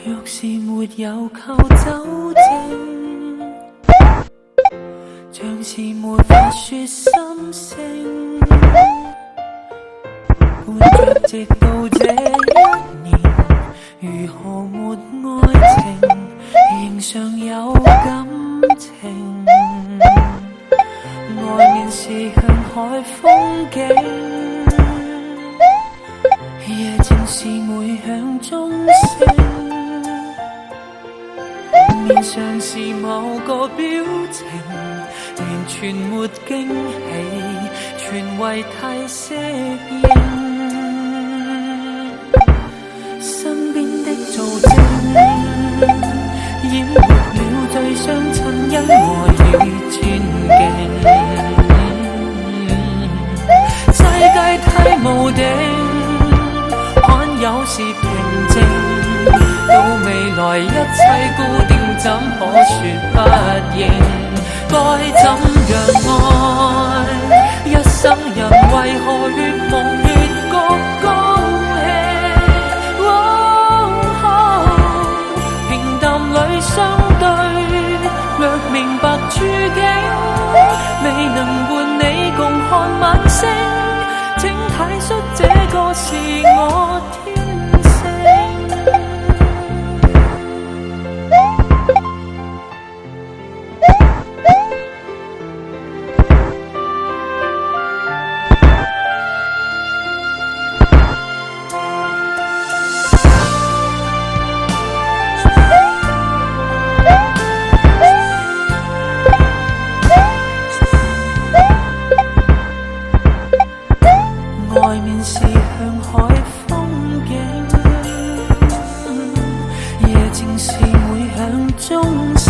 若是沒有靠酒精，像是沒法說心聲。伴着直到這一年，如何沒愛情，仍常有感情。外面是向海風景，夜靜是每響鐘聲。面上是某個表情，完全沒驚喜，全為太適應。身邊的做證，淹沒了最相襯恩愛與尊敬。世界太無定，罕有是平靜。到未來一切固定，怎可說不應？該怎樣愛？一生人為何越夢越覺高興？平淡裏相對，略明白處境，未能伴你共看晚星，請體恤這個是我天性。外面是向海風景，夜靜是每響鐘聲。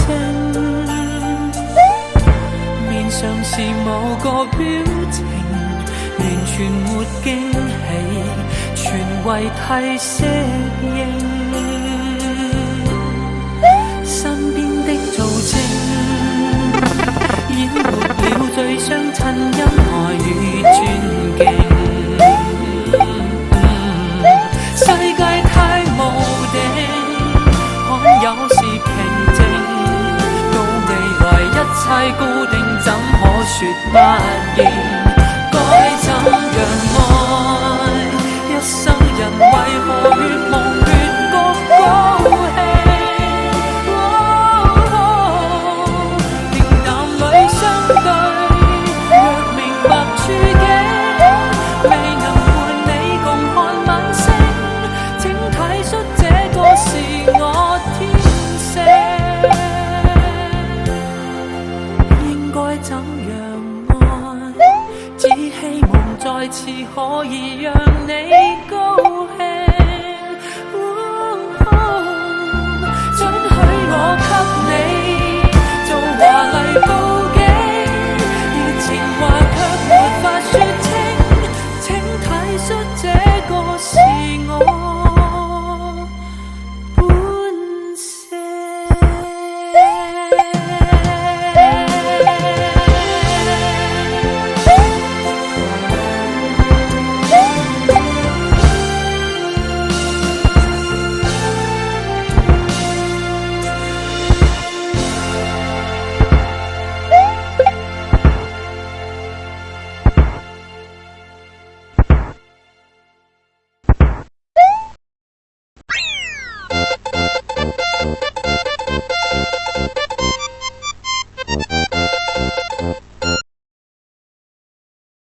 面上是某個表情，完全沒驚喜，全為替適應。身邊的做證，淹沒了最相襯恩愛與尊敬。世界太無定，罕有是平靜。到未來一切固定，怎可說不應？